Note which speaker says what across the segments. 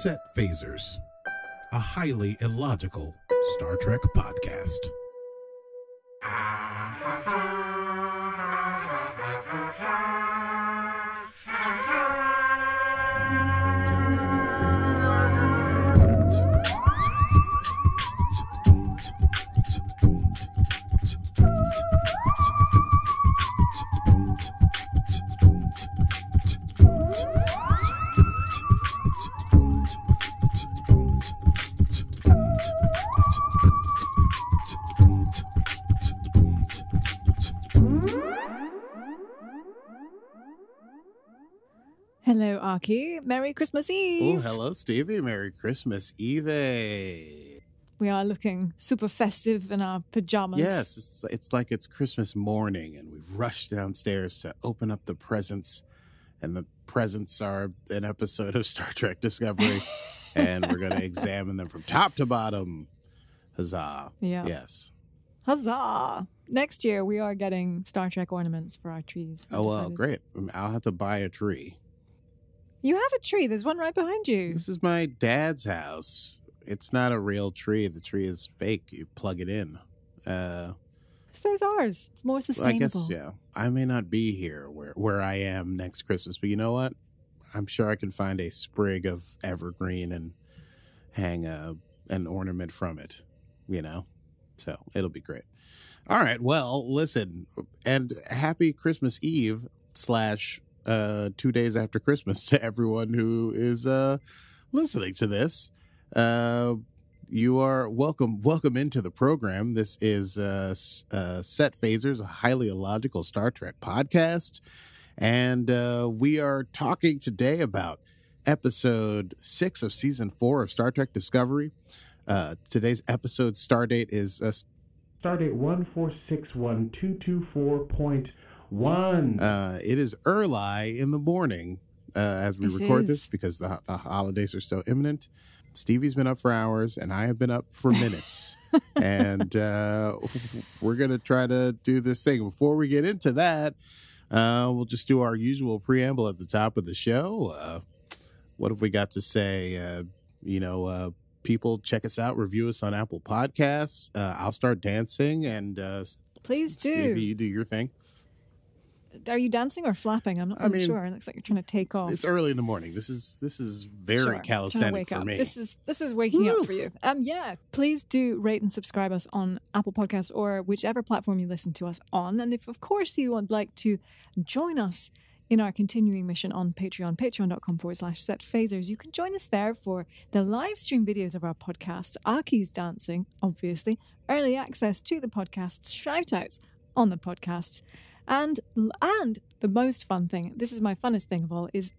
Speaker 1: Set Phasers, a highly illogical Star Trek podcast.
Speaker 2: Hello, Aki. Merry Christmas Eve.
Speaker 3: Oh, hello, Stevie. Merry Christmas Eve.
Speaker 2: We are looking super festive in our pajamas.
Speaker 3: Yes, it's like it's Christmas morning, and we've rushed downstairs to open up the presents, and the presents are an episode of Star Trek Discovery, and we're going to examine them from top to bottom. Huzzah.
Speaker 2: Yeah.
Speaker 3: Yes.
Speaker 2: Huzzah. Next year, we are getting Star Trek ornaments for our trees.
Speaker 3: Oh, well, great. I'll have to buy a tree.
Speaker 2: You have a tree. There's one right behind you.
Speaker 3: This is my dad's house. It's not a real tree. The tree is fake. You plug it in.
Speaker 2: So is ours. It's more sustainable.
Speaker 3: I guess, yeah. I may not be here where I am next Christmas, but you know what? I'm sure I can find a sprig of evergreen and hang an ornament from it, you know? So it'll be great. All right. Well, listen, and happy Christmas Eve / 2 days after Christmas to everyone who is listening to this. You are welcome into the program. This is Set Phasers, a highly illogical Star Trek podcast, and we are talking today about episode 6 of season 4 of Star Trek Discovery. Today's episode stardate is
Speaker 4: stardate 1461224.1.
Speaker 3: It is early in the morning as we record this because the holidays are so imminent. Stevie's been up for hours and I have been up for minutes. And we're going to try to do this thing. Before we get into that, we'll just do our usual preamble at the top of the show. What have we got to say? People, check us out, review us on Apple Podcasts. I'll start dancing and
Speaker 2: please do.
Speaker 3: Stevie, you do your thing.
Speaker 2: Are you dancing or flapping? I'm not really sure. It looks like you're trying to take off.
Speaker 3: It's early in the morning. This is very calisthenic for me.
Speaker 2: This is waking up for you. Please do rate and subscribe us on Apple Podcasts or whichever platform you listen to us on. And if, of course, you would like to join us in our continuing mission on Patreon, patreon.com/setphasers, you can join us there for the live stream videos of our podcasts, Aki's dancing, obviously, early access to the podcasts, shout outs on the podcasts. And the most fun thing, this is my funnest thing of all, is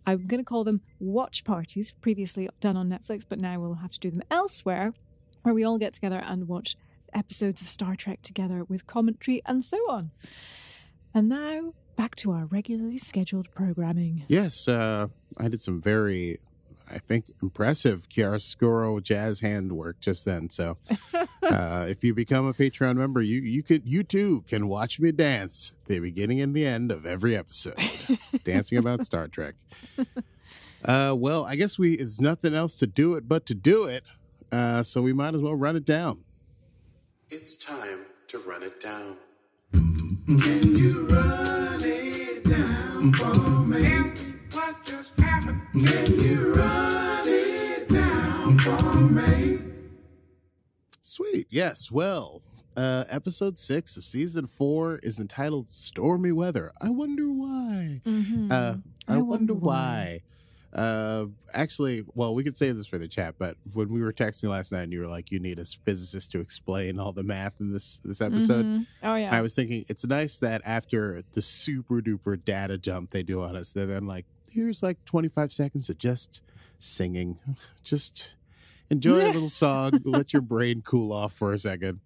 Speaker 2: I'm going to call them watch parties, previously done on Netflix, but now we'll have to do them elsewhere, where we all get together and watch episodes of Star Trek together with commentary and so on. And now, back to our regularly scheduled programming.
Speaker 3: Yes, I did some very, I think, impressive chiaroscuro jazz hand work just then. So if you become a Patreon member, you too can watch me dance at the beginning and the end of every episode, dancing about Star Trek. Well, I guess it's nothing else to do it but to do it. So we might as well run it down.
Speaker 1: It's time to run it down.
Speaker 5: Can you run it down for me? What just happened? Can you run it down for me?
Speaker 3: Sweet. Yes. Well, episode 6 of season 4 is entitled Stormy Weather. I wonder why.
Speaker 2: Mm-hmm.
Speaker 3: I wonder why. Actually, well, we could say this for the chat, but when we were texting last night and you were like, you need a physicist to explain all the math in this episode.
Speaker 2: Mm-hmm. Oh, yeah.
Speaker 3: I was thinking it's nice that after the super duper data jump they do on us, they're then like, here's like 25 seconds of just singing. Just enjoy a little song. Let your brain cool off for a second.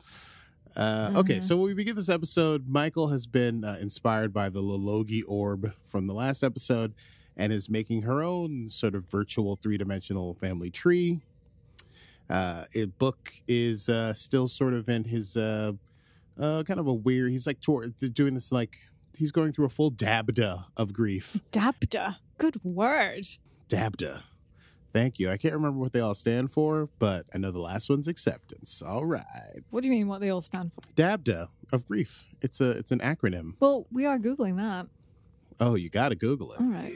Speaker 3: Okay, so when we begin this episode, Michael has been inspired by the Lologi orb from the last episode and is making her own sort of virtual 3-dimensional family tree. Book is still sort of in his kind of a weird, he's like doing this like, he's going through a full dabda of grief.
Speaker 2: Dabda. Good word.
Speaker 3: Dabda. Thank you. I can't remember what they all stand for, but I know the last one's acceptance. All right.
Speaker 2: What do you mean what they all stand for?
Speaker 3: DABDA of grief. It's an acronym.
Speaker 2: Well, we are Googling that.
Speaker 3: Oh, you got to Google it.
Speaker 2: All right.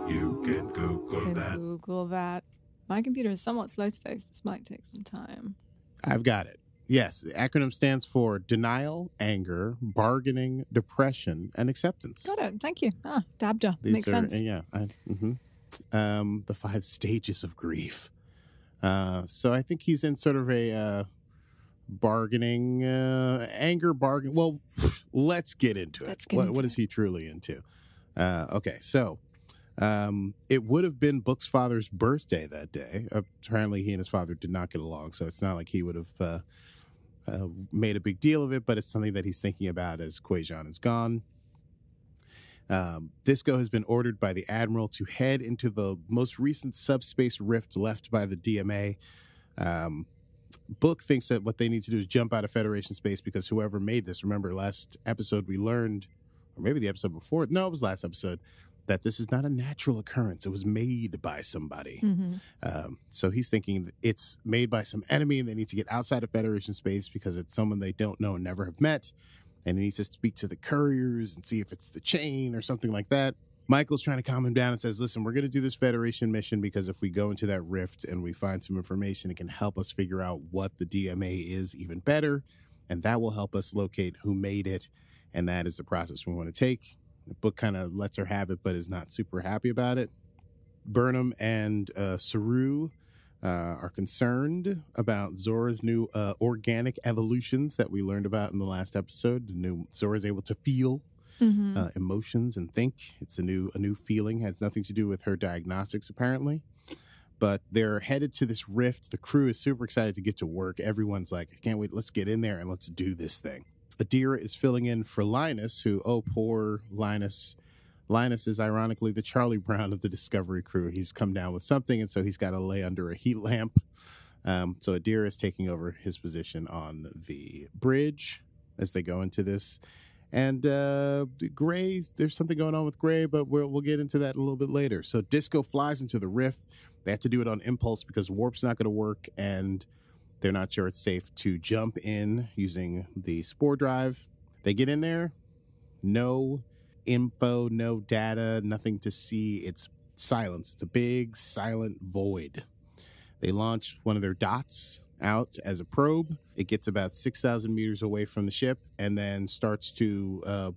Speaker 5: You can Google that.
Speaker 2: Google that. My computer is somewhat slow today, so this might take some time.
Speaker 3: I've got it. Yes, the acronym stands for denial, anger, bargaining, depression, and acceptance.
Speaker 2: Got it. Thank you. DABDA.
Speaker 3: These
Speaker 2: Makes
Speaker 3: are,
Speaker 2: sense.
Speaker 3: Yeah. The 5 stages of grief. So I think he's in sort of a bargaining, anger, bargain. Well, let's get into it. What is he truly into? Okay, so it would have been Book's father's birthday that day. Apparently, he and his father did not get along, so it's not like he would have made a big deal of it, but it's something that he's thinking about as Quajon is gone. Disco has been ordered by the Admiral to head into the most recent subspace rift left by the DMA. Book thinks that what they need to do is jump out of Federation space because whoever made this, remember last episode we learned, or maybe the episode before, no, it was last episode, that this is not a natural occurrence. It was made by somebody.
Speaker 2: Mm-hmm.
Speaker 3: So he's thinking it's made by some enemy and they need to get outside of Federation space because it's someone they don't know and never have met. And he needs to speak to the couriers and see if it's the chain or something like that. Michael's trying to calm him down and says, listen, we're going to do this Federation mission because if we go into that rift and we find some information, it can help us figure out what the DMA is even better. And that will help us locate who made it. And that is the process we want to take. The book kind of lets her have it, but is not super happy about it. Burnham and Saru are concerned about Zora's new organic evolutions that we learned about in the last episode. Zora's able to feel emotions and think. It's a new feeling. Has nothing to do with her diagnostics, apparently. But they're headed to this rift. The crew is super excited to get to work. Everyone's like, I can't wait. Let's get in there and let's do this thing. Adira is filling in for Linus, who, oh, poor Linus. Linus is ironically the Charlie Brown of the Discovery crew. He's come down with something, and so he's got to lay under a heat lamp. So Adira is taking over his position on the bridge as they go into this. And Gray, there's something going on with Gray, but we'll get into that a little bit later. So Disco flies into the rift. They have to do it on impulse because warp's not going to work, and they're not sure it's safe to jump in using the spore drive. They get in there. No info, no data, nothing to see. It's silence. It's a big silent void. They launch one of their dots out as a probe. It gets about 6,000 meters away from the ship and then starts to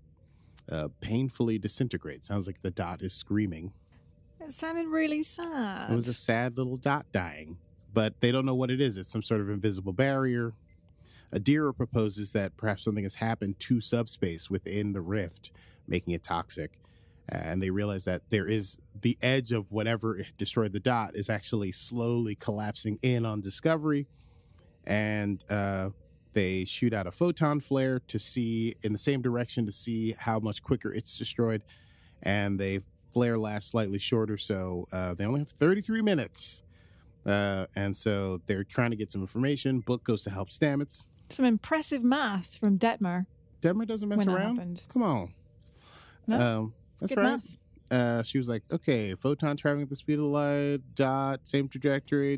Speaker 3: painfully disintegrate. Sounds like the dot is screaming.
Speaker 2: It sounded really sad.
Speaker 3: It was a sad little dot dying, but they don't know what it is. It's some sort of invisible barrier. Adira proposes that perhaps something has happened to subspace within the rift, making it toxic. And they realize that there is the edge of whatever destroyed the dot is actually slowly collapsing in on Discovery. And they shoot out a photon flare to see in the same direction to see how much quicker it's destroyed. And the flare lasts slightly shorter, so they only have 33 minutes. And so they're trying to get some information. Book goes to help Stamets.
Speaker 2: Some impressive math from Detmer.
Speaker 3: Detmer doesn't mess
Speaker 2: When that
Speaker 3: around.
Speaker 2: happened.
Speaker 3: Come on.
Speaker 2: No,
Speaker 3: that's
Speaker 2: good
Speaker 3: right.
Speaker 2: math.
Speaker 3: She was like, okay, photon traveling at the speed of light, dot, same trajectory.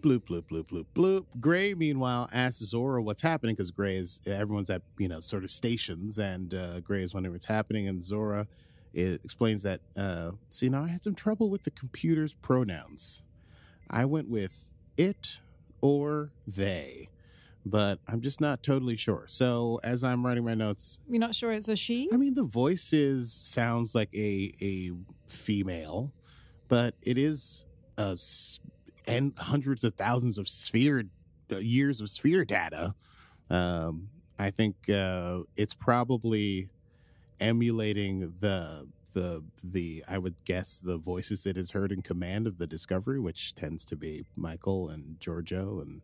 Speaker 3: Bloop, bloop, bloop, bloop, bloop. Gray, meanwhile, asks Zora what's happening because Gray is, everyone's at, sort of stations, and Gray is wondering what's happening, and Zora explains that, I had some trouble with the computer's pronouns. I went with it or they, but I'm just not totally sure. So as I'm writing my notes...
Speaker 2: You're not sure it's a she?
Speaker 3: I mean, the voice sounds like a female, but it is and hundreds of thousands of years of sphere data. I think it's probably emulating the I would guess the voices it has heard in command of the Discovery, which tends to be Michael and Giorgio, and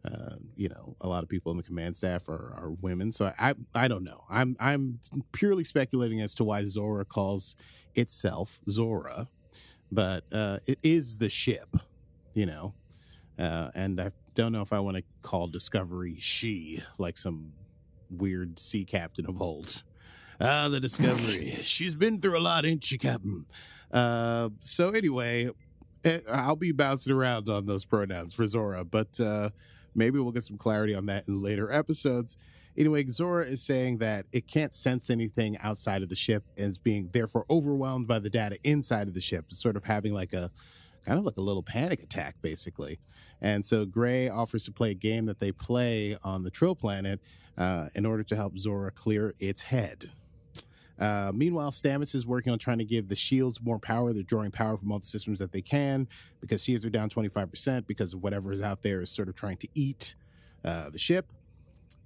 Speaker 3: a lot of people in the command staff are women. So I don't know. I'm purely speculating as to why Zora calls itself Zora, but it is the ship, and I don't know if I want to call Discovery she, like some weird sea captain of old. Ah, the Discovery. She's been through a lot, ain't she, Captain? So anyway, I'll be bouncing around on those pronouns for Zora, but maybe we'll get some clarity on that in later episodes. Anyway, Zora is saying that it can't sense anything outside of the ship and is being therefore overwhelmed by the data inside of the ship. It's sort of having like a kind of like a little panic attack, basically. And so Gray offers to play a game that they play on the Trill planet in order to help Zora clear its head. Meanwhile, Stamets is working on trying to give the shields more power. They're drawing power from all the systems that they can because shields are down 25% because of whatever is out there is sort of trying to eat the ship.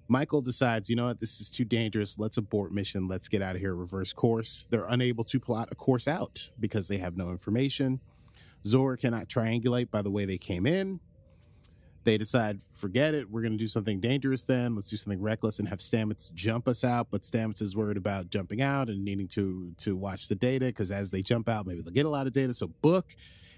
Speaker 3: Michael decides, you know what, this is too dangerous. Let's abort mission. Let's get out of here, reverse course. They're unable to plot a course out because they have no information. Zora cannot triangulate by the way they came in. They decide, forget it, we're going to do something dangerous then. Let's do something reckless and have Stamets jump us out. But Stamets is worried about jumping out and needing to watch the data because as they jump out, maybe they'll get a lot of data. So Book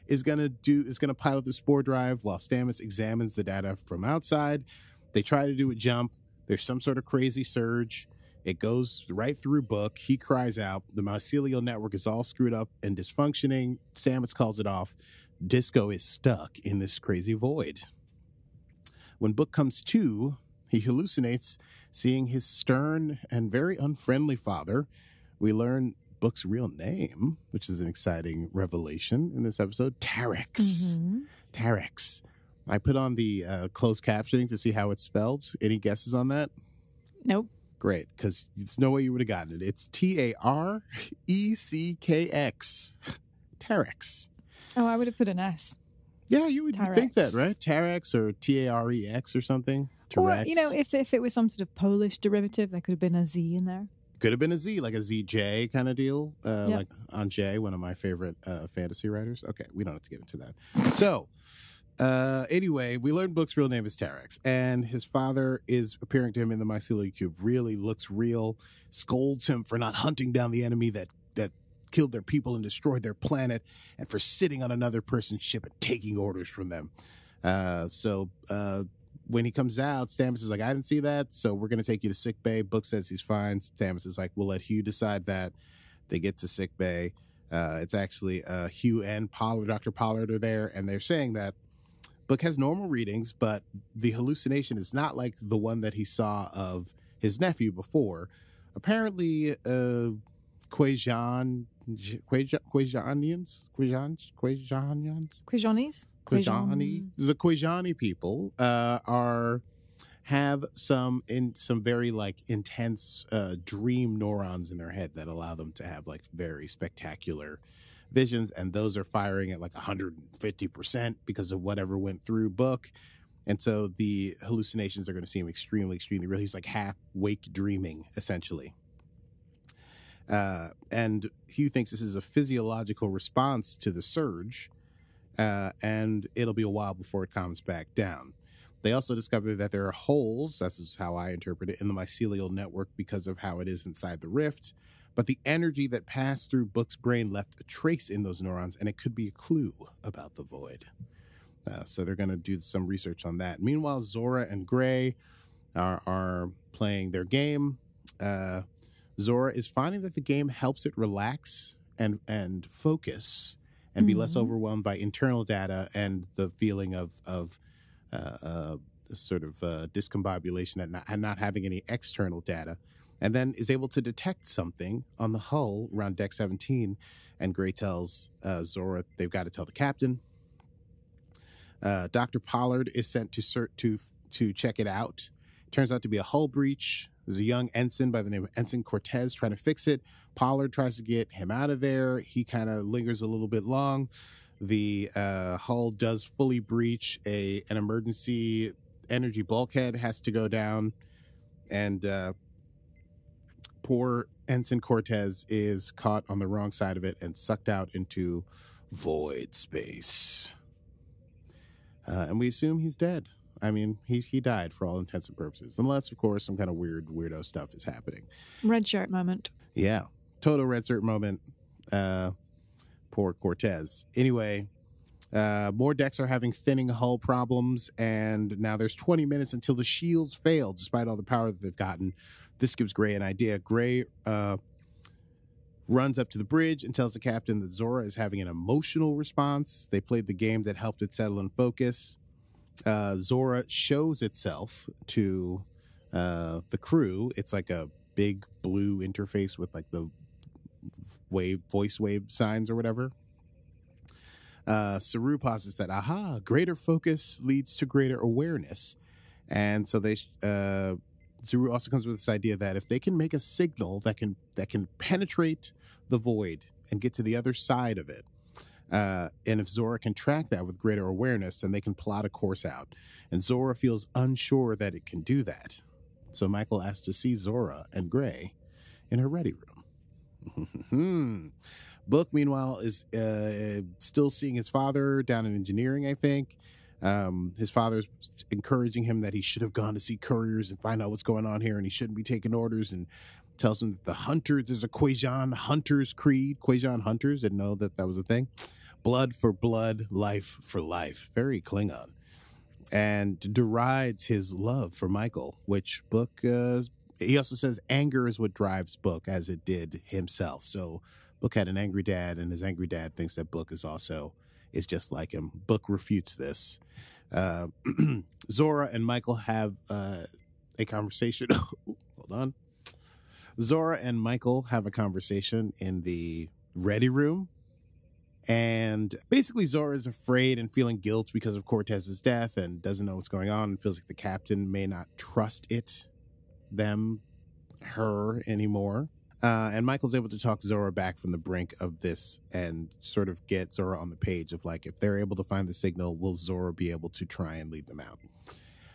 Speaker 3: is going to pilot the spore drive while Stamets examines the data from outside. They try to do a jump. There's some sort of crazy surge. It goes right through Book. He cries out. The mycelial network is all screwed up and dysfunctioning. Stamets calls it off. Disco is stuck in this crazy void. When Book comes to, he hallucinates seeing his stern and very unfriendly father. We learn Book's real name, which is an exciting revelation in this episode, Terex.
Speaker 2: Mm-hmm.
Speaker 3: Terex. I put on the closed captioning to see how it's spelled. Any guesses on that?
Speaker 2: Nope.
Speaker 3: Great, because there's no way you would have gotten it. It's Tareckx. Terex.
Speaker 2: Oh, I would have put an S.
Speaker 3: Yeah, you would
Speaker 2: Terex.
Speaker 3: think that, right? Terex or Tarex or something. Terex.
Speaker 2: Or, if it was some sort of Polish derivative, there could have been a Z in there.
Speaker 3: Could have been a Z, like a ZJ kind of deal. Like Anjay, one of my favorite fantasy writers. Okay, we don't have to get into that. So, anyway, we learned Book's real name is Terex, and his father is appearing to him in the mycelial cube. Really looks real, scolds him for not hunting down the enemy that killed their people and destroyed their planet, and for sitting on another person's ship and taking orders from them. So when he comes out, Stamets is like, I didn't see that, so we're going to take you to sick bay. Book says he's fine. Stamets is like, we'll let Hugh decide that. They get to sick bay. It's actually Hugh and Pollard, Dr. Pollard are there, and they're saying that Book has normal readings, but the hallucination is not like the one that he saw of his nephew before. Apparently, Quajanians? The Quajani people have some very like intense dream neurons in their head that allow them to have like very spectacular visions, and those are firing at like 150% because of whatever went through Book. And so the hallucinations are going to seem extremely, extremely real. He's like half wake dreaming, essentially. And Hugh thinks this is a physiological response to the surge, and it'll be a while before it calms back down. They also discover that there are holes, that's how I interpret it, in the mycelial network because of how it is inside the rift. But the energy that passed through Book's brain left a trace in those neurons, and it could be a clue about the void. So they're going to do some research on that. Meanwhile, Zora and Gray are playing their game. Zora is finding that the game helps it relax and focus and be less overwhelmed by internal data and the feeling of sort of discombobulation and not having any external data, and then is able to detect something on the hull around Deck 17. And Gray tells Zora they've got to tell the captain. Dr. Pollard is sent to check it out. Turns out to be a hull breach. There's a young ensign by the name of Ensign Cortez trying to fix it. Pollard tries to get him out of there. He kind of lingers a little bit long. The hull does fully breach. An emergency energy bulkhead has to go down. And poor Ensign Cortez is caught on the wrong side of it and sucked out into void space. And we assume he's dead. I mean, he died for all intents and purposes. Unless, of course, some kind of weirdo stuff is happening.
Speaker 2: Red shirt moment.
Speaker 3: Yeah. Total red shirt moment. Poor Cortez. Anyway, More decks are having thinning hull problems, and now there's 20 minutes until the shields fail, despite all the power that they've gotten. This gives Gray an idea. Gray runs up to the bridge and tells the captain that Zora is having an emotional response. They played the game that helped it settle and focus. Zora shows itself to the crew. It's like a big blue interface with like the voice wave signs or whatever. Saru posits that, greater focus leads to greater awareness. And so Saru also comes with this idea that if they can make a signal that can penetrate the void and get to the other side of it, and if Zora can track that with greater awareness, then they can plot a course out. And Zora feels unsure that it can do that. So Michael asks to see Zora and Gray in her ready room. Book, meanwhile, is still seeing his father down in engineering, I think. His father's encouraging him that he should have gone to see couriers and find out what's going on here, and he shouldn't be taking orders, and tells him that there's a Quajan Hunters creed. Quajan Hunters, didn't know that was a thing. Blood for blood, life for life. Very Klingon. And derides his love for Michael, which Book, he also says anger is what drives Book, as it did himself. So Book had an angry dad, and his angry dad thinks that Book is just like him. Book refutes this. Zora and Michael have a conversation. Hold on. Zora and Michael have a conversation in the ready room. And basically Zora is afraid and feeling guilt because of Cortez's death and doesn't know what's going on and feels like the captain may not trust her anymore. And Michael's able to talk Zora back from the brink of this and sort of get Zora on the page of like, if they're able to find the signal, will Zora be able to try and lead them out?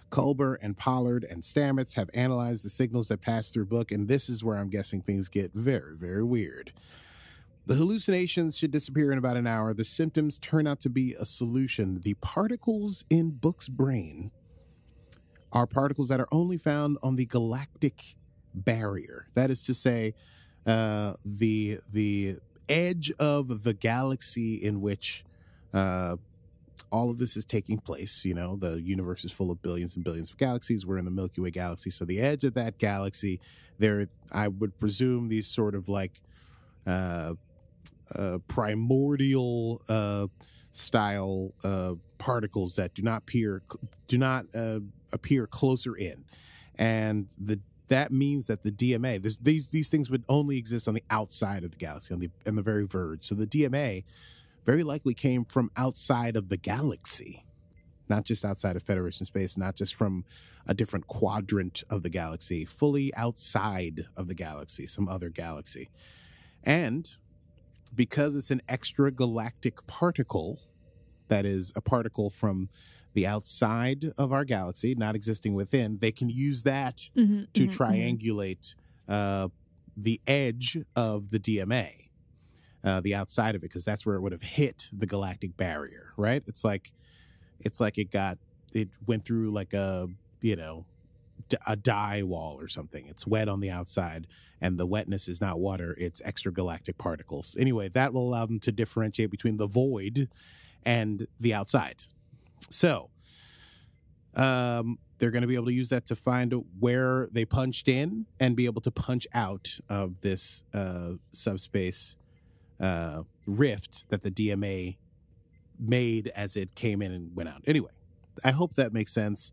Speaker 3: Culber and Pollard and Stamets have analyzed the signals that pass through Book, and this is where I'm guessing things get very, very weird. The hallucinations should disappear in about an hour. The symptoms turn out to be a solution. The particles in Book's brain are particles that are only found on the galactic barrier. That is to say, the edge of the galaxy in which all of this is taking place. You know, the universe is full of billions and billions of galaxies. We're in the Milky Way galaxy. So the edge of that galaxy, there, I would presume these sort of like primordial style particles that do not appear closer in. And that means that the DMA, these things would only exist on the outside of the galaxy, on the very verge. So the DMA very likely came from outside of the galaxy, not just outside of Federation space, not just from a different quadrant of the galaxy, fully outside of the galaxy, some other galaxy. And because it's an extragalactic particle, that is a particle from the outside of our galaxy, not existing within, they can use that to triangulate the edge of the DMA, the outside of it, because that's where it would have hit the galactic barrier, right? It's like it went through like a dye wall or something. It's wet on the outside, and the wetness is not water, it's extragalactic particles. Anyway, that will allow them to differentiate between the void and the outside. So they're going to be able to use that to find where they punched in and be able to punch out of this subspace rift that the DMA made as it came in and went out. Anyway, I hope that makes sense.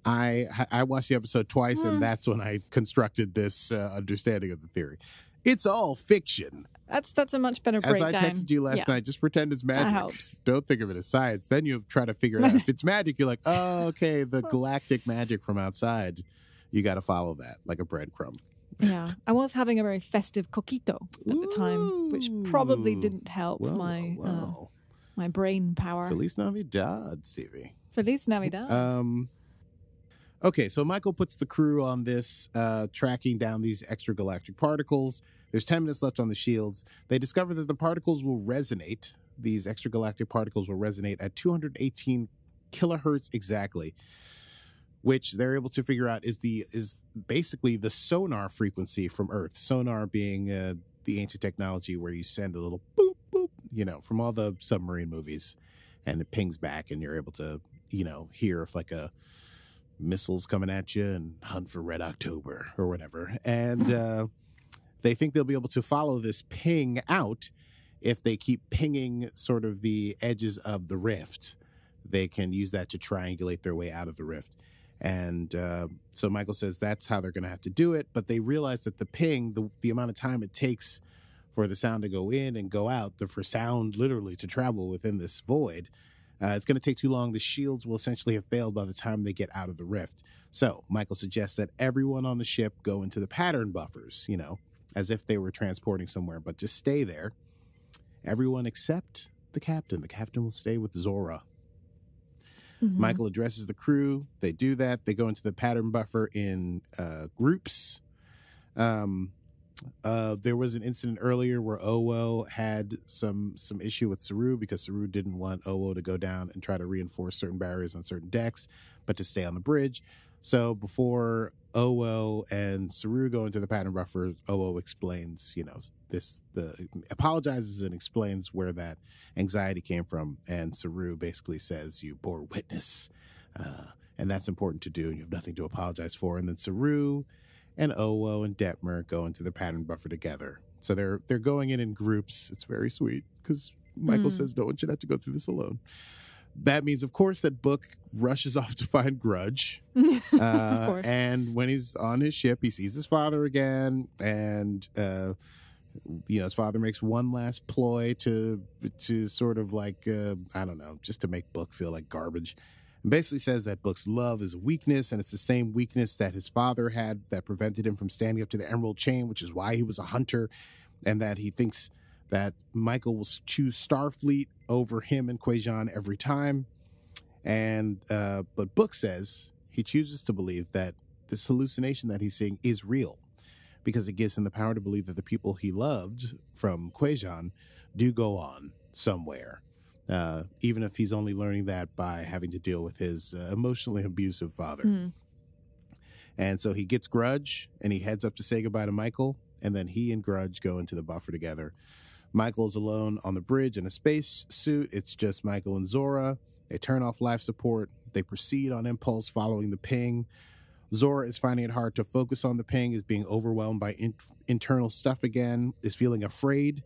Speaker 3: I watched the episode twice, and that's when I constructed this understanding of the theory. It's all fiction.
Speaker 2: That's a much better breakdown.
Speaker 3: As I texted you last night, just pretend it's magic.
Speaker 2: That helps.
Speaker 3: Don't think of it as science. Then you try to figure it out. If it's magic, you're like, oh, okay, the galactic magic from outside. You got to follow that like a breadcrumb.
Speaker 2: Yeah, I was having a very festive coquito at the time, which probably didn't help my brain power.
Speaker 3: Feliz Navidad, Stevie.
Speaker 2: Feliz Navidad.
Speaker 3: Okay, so Michael puts the crew on this, tracking down these extragalactic particles. There's 10 minutes left on the shields. They discover that the particles will resonate. These extragalactic particles will resonate at 218 kilohertz exactly, which they're able to figure out is basically the sonar frequency from Earth. Sonar being the ancient technology where you send a little boop, boop, from all the submarine movies. and it pings back, and you're able to, hear if like a missile's coming at you and hunt for Red October or whatever. And they think they'll be able to follow this ping out if they keep pinging sort of the edges of the rift. They can use that to triangulate their way out of the rift. And so Michael says that's how they're going to have to do it. But they realize that the ping, the amount of time it takes for the sound to go in and go out, for sound literally to travel within this void, it's going to take too long. The shields will essentially have failed by the time they get out of the rift. So Michael suggests that everyone on the ship go into the pattern buffers, as if they were transporting somewhere, but just stay there. Everyone except the captain. The captain will stay with Zora. Mm-hmm. Michael addresses the crew. They do that. They go into the pattern buffer in groups. There was an incident earlier where Owo had some issue with Saru because Saru didn't want Owo to go down and try to reinforce certain barriers on certain decks, but to stay on the bridge. So before Owo and Saru go into the pattern buffer, Owo explains, apologizes and explains where that anxiety came from. And Saru basically says, you bore witness. And that's important to do, and you have nothing to apologize for. And then Saru and Owo and Detmer go into the pattern buffer together. So they're going in groups. It's very sweet because Michael says no one should have to go through this alone. That means, of course, that Book rushes off to find Grudge.
Speaker 2: Of course.
Speaker 3: And when he's on his ship, he sees his father again. And, his father makes one last ploy to sort of like, just to make Book feel like garbage. And basically says that Book's love is a weakness, and it's the same weakness that his father had that prevented him from standing up to the Emerald Chain, which is why he was a hunter, and that he thinks that Michael will choose Starfleet over him and Quajan every time. And but Book says he chooses to believe that this hallucination that he's seeing is real because it gives him the power to believe that the people he loved from Quajan do go on somewhere, even if he's only learning that by having to deal with his emotionally abusive father. And so he gets Grudge and he heads up to say goodbye to Michael, and then he and Grudge go into the buffer together. Michael's alone on the bridge in a space suit. It's just Michael and Zora. They turn off life support. They proceed on impulse following the ping. Zora is finding it hard to focus on the ping, is being overwhelmed by internal stuff again, is feeling afraid.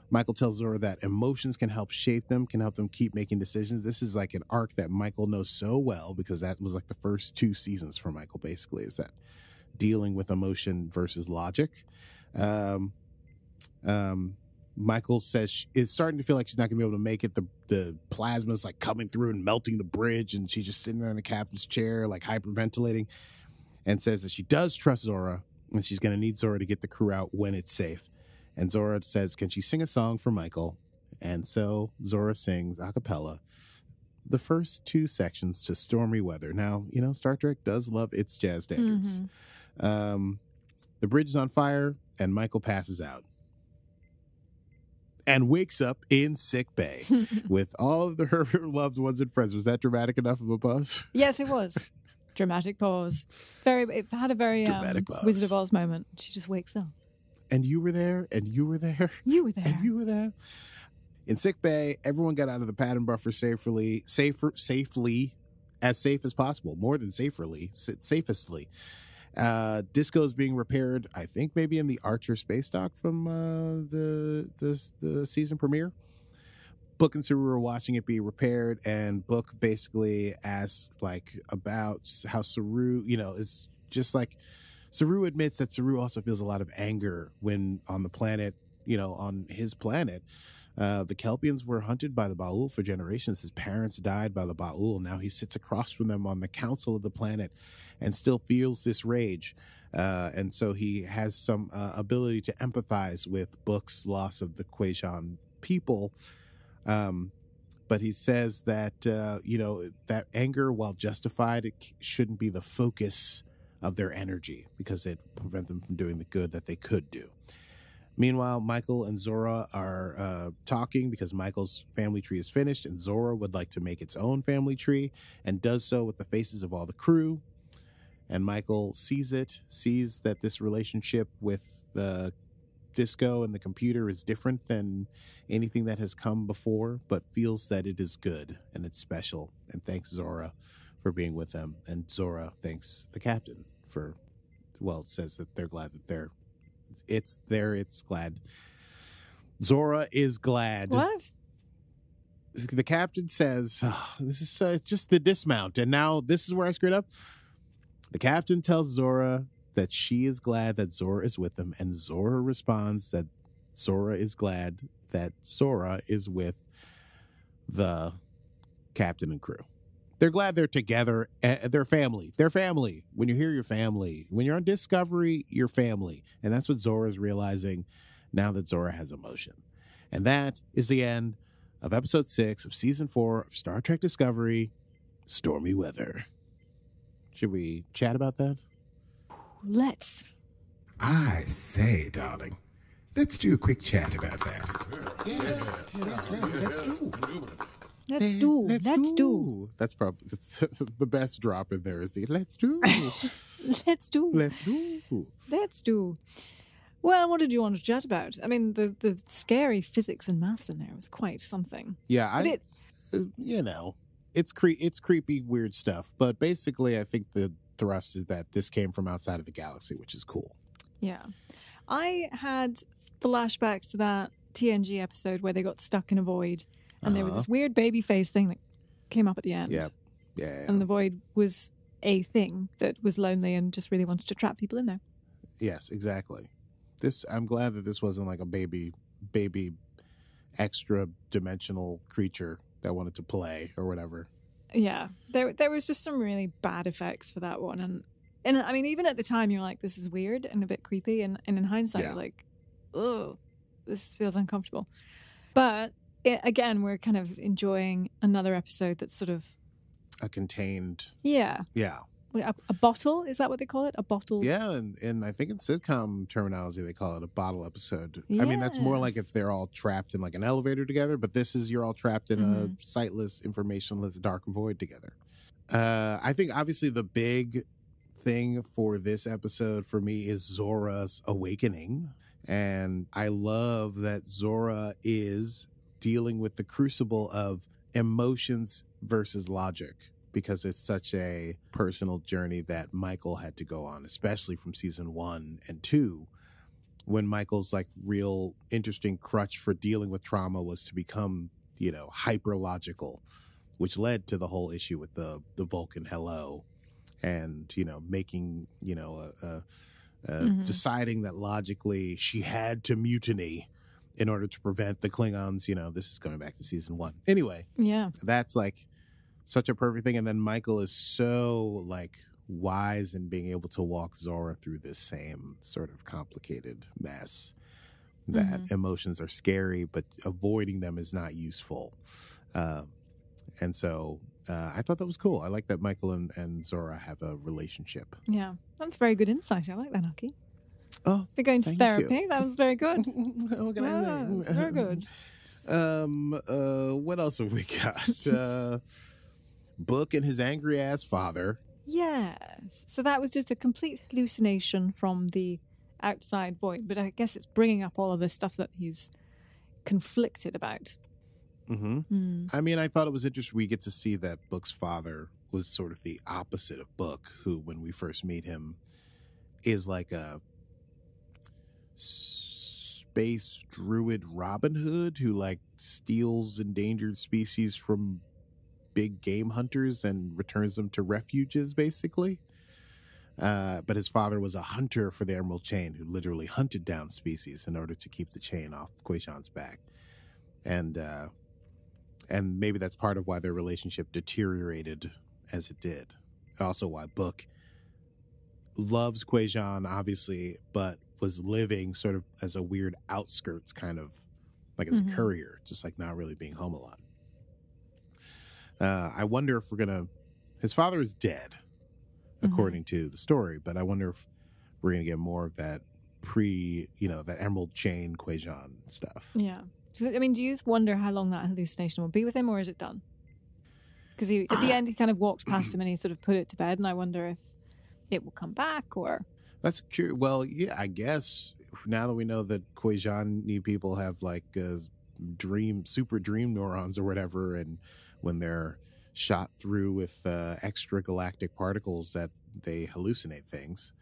Speaker 3: Michael tells Zora that emotions can help shape them, can help them keep making decisions. This is like an arc that Michael knows so well because that was like the first 2 seasons for Michael, basically, is that dealing with emotion versus logic. Michael says is starting to feel like she's not going to be able to make it. The plasma's like coming through and melting the bridge, and she's just sitting there in the captain's chair, like hyperventilating, and says that she does trust Zora, and she's going to need Zora to get the crew out when it's safe. And Zora says, can she sing a song for Michael? And so Zora sings a cappella the first 2 sections to Stormy Weather. Now, Star Trek does love its jazz standards. The bridge is on fire, and Michael passes out and wakes up in sick bay with all of her loved ones and friends. Was that dramatic enough of a pause?
Speaker 2: Yes, it was. Dramatic pause. It had a very Wizard of Oz moment. She just wakes up.
Speaker 3: And you were there, and you were there.
Speaker 2: You were there.
Speaker 3: And you were there. In sick bay, everyone got out of the pattern buffer safely, as safe as possible. More than safestly. Disco is being repaired, I think maybe in the Archer space dock from the season premiere. Book and Saru are watching it be repaired, and Book basically asks about how Saru, it's just like Saru admits that Saru also feels a lot of anger when on the planet, on his planet. The Kelpians were hunted by the Ba'ul for generations. His parents died by the Ba'ul. Now he sits across from them on the council of the planet and still feels this rage. And so he has some ability to empathize with Book's loss of the Quajan people. But he says that, that anger, while justified, it shouldn't be the focus of their energy because it prevents them from doing the good that they could do. Meanwhile, Michael and Zora are talking because Michael's family tree is finished, and Zora would like to make its own family tree and does so with the faces of all the crew. And Michael sees that this relationship with disco and the computer is different than anything that has come before, but feels that it is good and it's special, and thanks Zora for being with them. And Zora thanks the captain for, well, says that they're glad that it's glad. Zora is glad.
Speaker 2: What?
Speaker 3: The captain says, this is just the dismount. And now this is where I screwed up. The captain tells Zora that she is glad that Zora is with them. And Zora responds that Zora is glad that Zora is with the captain and crew. They're glad they're together. They're family. They're family. When you hear your family, when you're on Discovery, you're family. And that's what Zora is realizing now that Zora has emotion. And that is the end of episode 6 of season 4 of Star Trek Discovery, Stormy Weather. Should we chat about that?
Speaker 2: Let's.
Speaker 5: I say, darling, let's do a quick chat about that.
Speaker 3: Yes,
Speaker 2: Let's do.
Speaker 3: That's probably the best drop in there is the let's do.
Speaker 2: Let's do.
Speaker 3: Let's do.
Speaker 2: Let's do. Well, what did you want to chat about? I mean, the scary physics and maths in there was quite something.
Speaker 3: Yeah, it's creepy, weird stuff. But basically, I think the thrust is that this came from outside of the galaxy, which is cool.
Speaker 2: Yeah. I had flashbacks to that TNG episode where they got stuck in a void and there was this weird baby face thing that came up at the end.
Speaker 3: Yeah.
Speaker 2: And the void was a thing that was lonely and just really wanted to trap people in there.
Speaker 3: Yes, exactly. I'm glad that this wasn't like a baby extra dimensional creature that wanted to play or whatever.
Speaker 2: Yeah. There was just some really bad effects for that one. And I mean, even at the time, you're like, this is weird and a bit creepy. And in hindsight, you're like, oh, this feels uncomfortable. But again, we're kind of enjoying another episode that's sort of
Speaker 3: a contained.
Speaker 2: Yeah.
Speaker 3: Yeah.
Speaker 2: A bottle? Is that what they call it? A bottle?
Speaker 3: Yeah, and I think in sitcom terminology they call it a bottle episode. Yes. I mean, that's more like if they're all trapped in like an elevator together, but this is you're all trapped in a sightless, informationless, dark void together. I think obviously the big thing for this episode for me is Zora's awakening. And I love that Zora is dealing with the crucible of emotions versus logic, because it's such a personal journey that Michael had to go on, especially from season 1 and 2, when Michael's like real interesting crutch for dealing with trauma was to become, hyper logical, which led to the whole issue with the Vulcan hello and, making, deciding that logically she had to mutiny in order to prevent the Klingons. This is going back to season 1. Anyway,
Speaker 2: yeah,
Speaker 3: that's like such a perfect thing. And then Michael is so like wise in being able to walk Zora through this same sort of complicated mess that emotions are scary, but avoiding them is not useful. And so I thought that was cool. I like that Michael and Zora have a relationship.
Speaker 2: Yeah, that's very good insight. I like that, Aki.
Speaker 3: Oh,
Speaker 2: they're going to therapy.
Speaker 3: You.
Speaker 2: That was very good.
Speaker 3: What can I say?
Speaker 2: It's very good.
Speaker 3: What else have we got? Book and his angry ass father.
Speaker 2: Yes. So that was just a complete hallucination from the outside void, but I guess it's bringing up all of the stuff that he's conflicted about.
Speaker 3: I mean, I thought it was interesting. We get to see that Book's father was sort of the opposite of Book, who, when we first meet him, is like a space druid Robin Hood who like steals endangered species from big game hunters and returns them to refuges, basically. But his father was a hunter for the Emerald Chain who literally hunted down species in order to keep the chain off Kwejian's back. And maybe that's part of why their relationship deteriorated as it did. Also why Book loves Kwejian, obviously, but was living sort of as a weird outskirts kind of, like as a courier, just like not really being home a lot. I wonder if his father is dead, according to the story, but I wonder if we're going to get more of that that Emerald Chain Kwejian stuff.
Speaker 2: Yeah. So, I mean, do you wonder how long that hallucination will be with him, or is it done? Because at the end, he kind of walked past him and he sort of put it to bed, and I wonder if it will come back or...
Speaker 3: That's curious. Well, yeah, I guess now that we know that Kwajani people have like super dream neurons or whatever, and when they're shot through with extra galactic particles that they hallucinate things,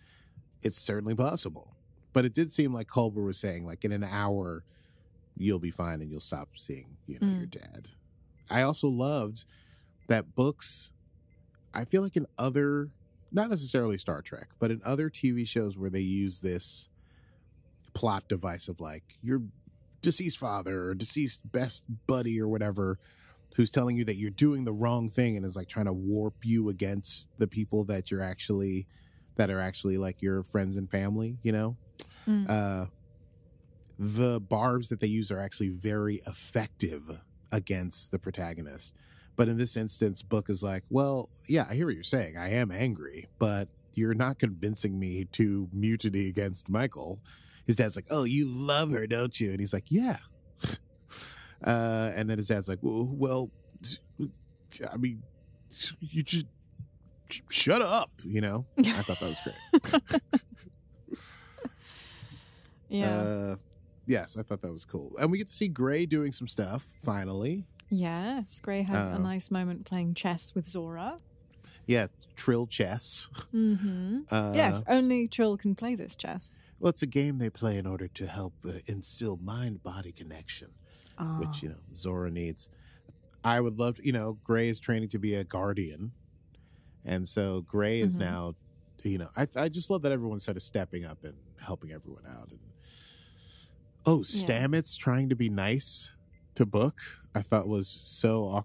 Speaker 3: it's certainly possible. But it did seem like Culber was saying, like, in an hour you'll be fine and you'll stop seeing, your dad. I also loved that books, I feel like in other, not necessarily Star Trek, but in other TV shows where they use this plot device of like your deceased father or deceased best buddy or whatever, who's telling you that you're doing the wrong thing and is like trying to warp you against the people that are actually like your friends and family, the barbs that they use are actually very effective against the protagonist. But in this instance, Book is like, well, yeah, I hear what you're saying. I am angry, but you're not convincing me to mutiny against Michael. His dad's like, oh, you love her, don't you? And he's like, yeah. And then his dad's like, well, I mean, you just shut up, I thought that was great.
Speaker 2: Yeah.
Speaker 3: Yes, I thought that was cool. And we get to see Gray doing some stuff, finally.
Speaker 2: Yes, Gray had a nice moment playing chess with Zora.
Speaker 3: Yeah, Trill chess.
Speaker 2: Mm-hmm. Yes, only Trill can play this chess.
Speaker 3: Well, it's a game they play in order to help instill mind-body connection, which, Zora needs. I would love to, Gray is training to be a guardian. And so Gray is now, I just love that everyone's sort of stepping up and helping everyone out. And Stamets trying to be nice to Book, I thought was so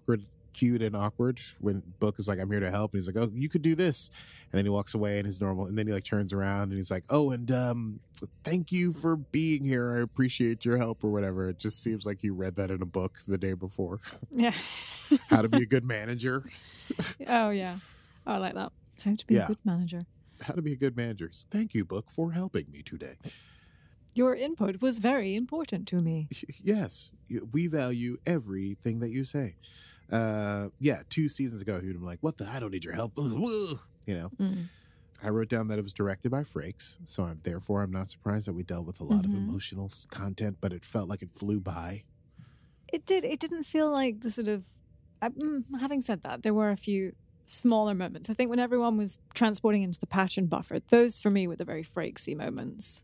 Speaker 3: cute and awkward when Book is like, I'm here to help. And he's like, oh, you could do this. And then he walks away and his normal, and then he like turns around and he's like, oh, and thank you for being here. I appreciate your help or whatever. It just seems like he read that in a book the day before.
Speaker 2: Yeah.
Speaker 3: How to be a good manager.
Speaker 2: Oh, yeah. Oh, I like that. How to be a good manager.
Speaker 3: How to be a good manager. Thank you, Book, for helping me today.
Speaker 2: Your input was very important to me.
Speaker 3: Yes. We value everything that you say. 2 seasons ago, he would have been like, what the? I don't need your help. I wrote down that it was directed by Frakes, so I'm not surprised that we dealt with a lot of emotional content, but it felt like it flew by.
Speaker 2: It did. It didn't feel like the sort of... having said that, there were a few smaller moments. I think when everyone was transporting into the pattern buffer, those for me were the very Frakesy moments.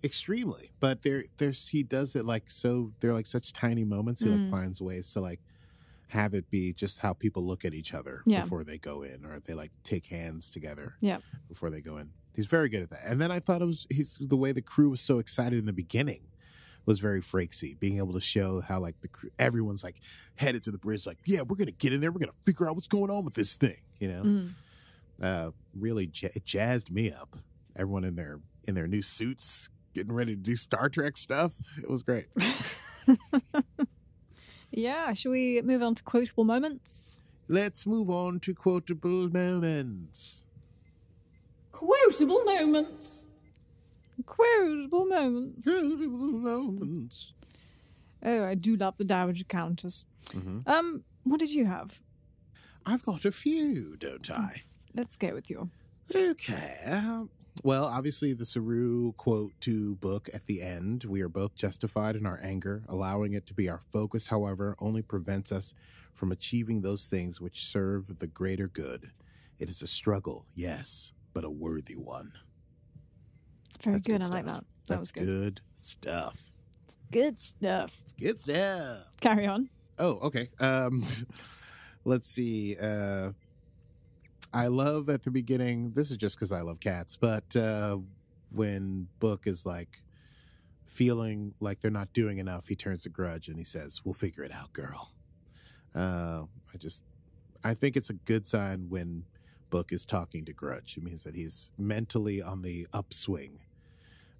Speaker 3: Extremely, but he does it like so. They're like such tiny moments. He like finds ways to like have it be just how people look at each other before they go in, or they like take hands together before they go in. He's very good at that. And then I thought the way the crew was so excited in the beginning was very Frakesy, being able to show how like the crew, everyone's like headed to the bridge, like, yeah, we're gonna get in there, we're gonna figure out what's going on with this thing, really it jazzed me up. Everyone in their new suits, getting ready to do Star Trek stuff. It was great.
Speaker 2: Yeah, should we move on to quotable moments?
Speaker 3: Let's move on to quotable moments.
Speaker 2: Quotable moments. Quotable moments.
Speaker 3: Quotable moments.
Speaker 2: Oh, I do love the Dowager Countess. What did you have?
Speaker 3: I've got a few, don't I?
Speaker 2: Let's go with you.
Speaker 3: Okay. Well, obviously the Saru quote to Book at the end, we are both justified in our anger. Allowing it to be our focus, however, only prevents us from achieving those things which serve the greater good. It is a struggle, yes, but a worthy one.
Speaker 2: Very good. I like that. That was
Speaker 3: good stuff.
Speaker 2: It's good stuff.
Speaker 3: It's good stuff.
Speaker 2: Carry on.
Speaker 3: Oh, okay. Let's see. I love at the beginning, this is just because I love cats, but when Book is like feeling like they're not doing enough, he turns to Grudge and he says, we'll figure it out, girl. I think it's a good sign when Book is talking to Grudge. It means that he's mentally on the upswing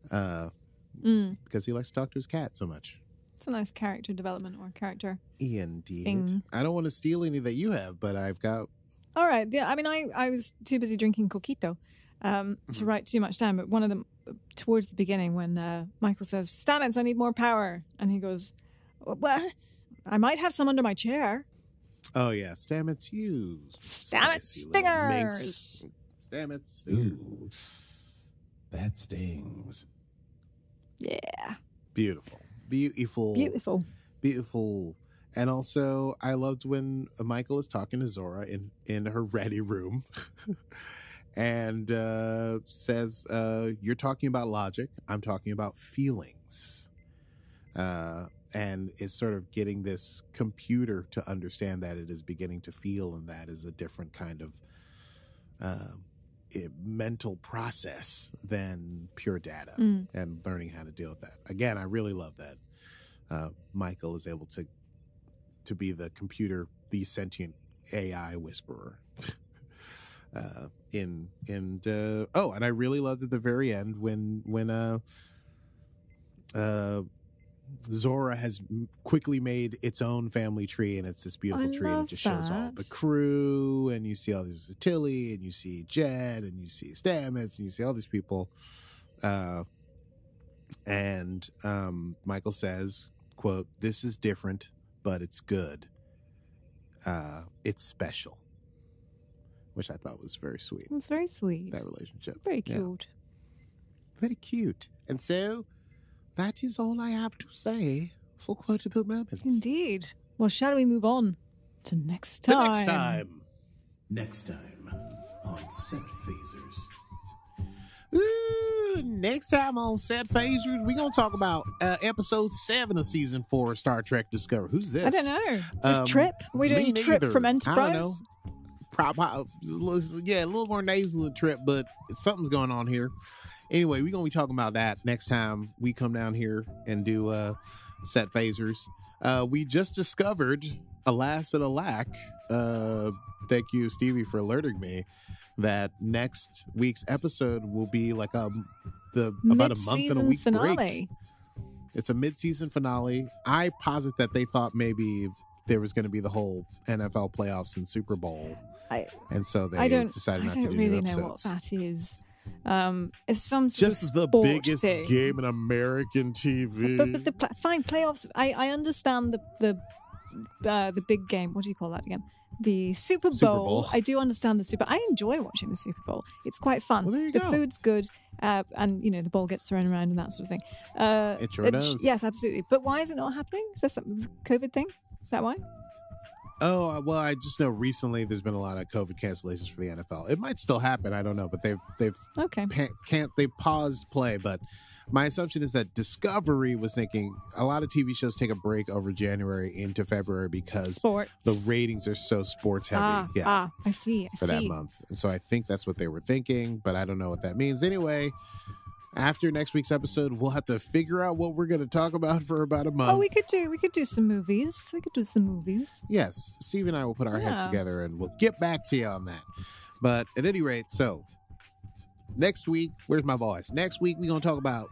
Speaker 3: because he likes to talk to his cat so much.
Speaker 2: It's a nice character development or character.
Speaker 3: Indeed. I don't want to steal any that you have, but I've got...
Speaker 2: All right. Yeah, I mean, I was too busy drinking coquito to write too much down. But one of them, towards the beginning, when Michael says, Stamets, I need more power. And he goes, what? I might have some under my chair.
Speaker 3: Oh, yeah. Stamets, you.
Speaker 2: Stamets stingers.
Speaker 3: Stamets. Ooh. That stings.
Speaker 2: Yeah.
Speaker 3: Beautiful. Beautiful. And also, I loved when Michael is talking to Zora in her ready room and says, you're talking about logic. I'm talking about feelings. And is sort of getting this computer to understand that it is beginning to feel, and that is a different kind of mental process than pure data, and learning how to deal with that. Again, I really love that Michael is able to be the computer, the sentient AI whisperer. And I really loved at the very end when Zora has quickly made its own family tree, and it's this beautiful tree, and it just shows all the crew, and you see all these Tilly, and you see Jed, and you see Stamets, and you see all these people. And Michael says, quote, "This is different, but it's good. It's special," which I thought was very sweet.
Speaker 2: It's very sweet.
Speaker 3: That relationship.
Speaker 2: Very cute.
Speaker 3: Yeah. Very cute. And so that is all I have to say for quotable moments.
Speaker 2: Indeed. Well, shall we move on to next time?
Speaker 1: Next time on Set Phasers.
Speaker 3: Ooh, next time on Set Phasers, we're going to talk about episode 7 of season 4 of Star Trek Discovery. Who's this?
Speaker 2: I don't know. Is this Trip? We're doing Trip from Enterprise?
Speaker 3: I don't know. Yeah, a little more nasal than Trip, but something's going on here. Anyway, we're going to be talking about that next time we come down here and do Set Phasers. We just discovered, alas and alack, thank you, Stevie, for alerting me, that next week's episode will be like about a month and a week
Speaker 2: finale.
Speaker 3: Break. It's a mid-season finale. I posit that they thought maybe there was going to be the whole NFL playoffs and Super Bowl. And so they decided not to do new episodes.
Speaker 2: I don't really know what that is. It's some sort
Speaker 3: just
Speaker 2: of
Speaker 3: the
Speaker 2: sport
Speaker 3: biggest
Speaker 2: thing.
Speaker 3: game in American TV.
Speaker 2: But the fine playoffs. I understand the big game. What do you call that again? The Super Bowl. I do understand the Super. I enjoy watching the Super Bowl. It's quite fun.
Speaker 3: Well, there you
Speaker 2: the
Speaker 3: go.
Speaker 2: Food's good, and the ball gets thrown around and that sort of thing.
Speaker 3: It sure does.
Speaker 2: Yes, absolutely. But why is it not happening? Is there some COVID thing? Is that why?
Speaker 3: Oh, well, I just know recently there's been a lot of COVID cancellations for the NFL. It might still happen. I don't know, but they've paused play. But my assumption is that Discovery was thinking a lot of TV shows take a break over January into February because
Speaker 2: Sports.
Speaker 3: the ratings are so sports heavy.
Speaker 2: I see.
Speaker 3: For that month. And so I think that's what they were thinking, but I don't know what that means. Anyway, after next week's episode, we'll have to figure out what we're going to talk about for about a month.
Speaker 2: Oh, we could do some movies.
Speaker 3: Yes, Steve and I will put our heads together and we'll get back to you on that. But at any rate, so next week, where's my voice? Next week, we're going to talk about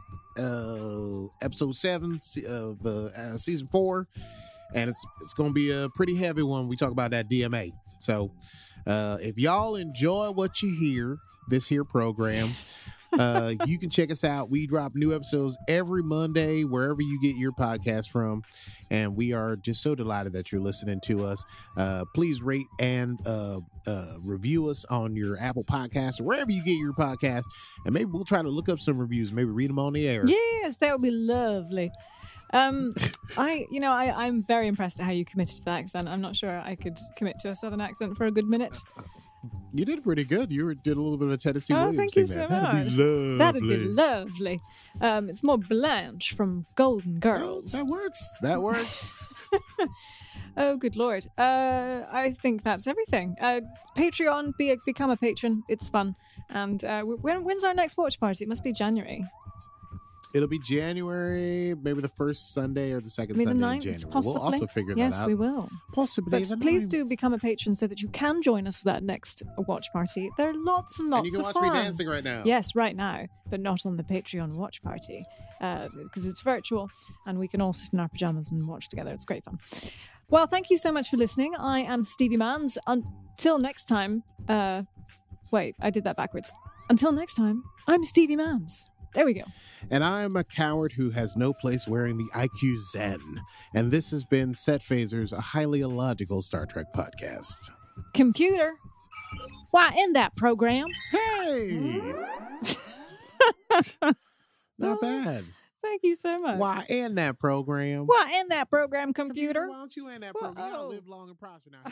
Speaker 3: episode 7 of season 4. And it's going to be a pretty heavy one. We talk about that DMA. So if y'all enjoy what you hear, this here program, you can check us out. We drop new episodes every Monday, wherever you get your podcast from. And we are just so delighted that you're listening to us. Please rate and review us on your Apple Podcast or wherever you get your podcast. And maybe we'll try to look up some reviews, maybe read them on the air.
Speaker 2: Yes, that would be lovely. I'm very impressed at how you committed to that accent. I'm not sure I could commit to a Southern accent for a good minute.
Speaker 3: You did pretty good. You did a little bit of a Tennessee Williams
Speaker 2: thank you
Speaker 3: thing
Speaker 2: so
Speaker 3: there.
Speaker 2: much.
Speaker 3: That'd be lovely.
Speaker 2: It's more Blanche from Golden Girls.
Speaker 3: Oh, that works.
Speaker 2: Oh, good Lord. I think that's everything. Patreon, become a patron. It's fun. And when's our next watch party? It must be January.
Speaker 3: It'll be January, maybe the first Sunday or the second Sunday in January.
Speaker 2: Possibly.
Speaker 3: We'll also figure that out.
Speaker 2: Yes, we will.
Speaker 3: Possibly.
Speaker 2: But please do become a patron so that you can join us for that next watch party. There are lots and lots of fun.
Speaker 3: And you can watch me dancing right now.
Speaker 2: Yes, right now, but not on the Patreon watch party because it's virtual and we can all sit in our pajamas and watch together. It's great fun. Well, thank you so much for listening. I am Stevie Manns. Until next time. Wait, I did that backwards. Until next time, I'm Stevie Manns. There we go.
Speaker 3: And I'm a coward who has no place wearing the IQ Zen. And this has been Set Phasers, a highly illogical Star Trek podcast.
Speaker 2: Computer, why end that program?
Speaker 3: Hey! Not bad.
Speaker 2: Thank you so much.
Speaker 3: Why end that program?
Speaker 2: Why end that program, computer?
Speaker 3: Why don't you end that program? Y'all
Speaker 2: Whoa.
Speaker 3: live long and prosper now.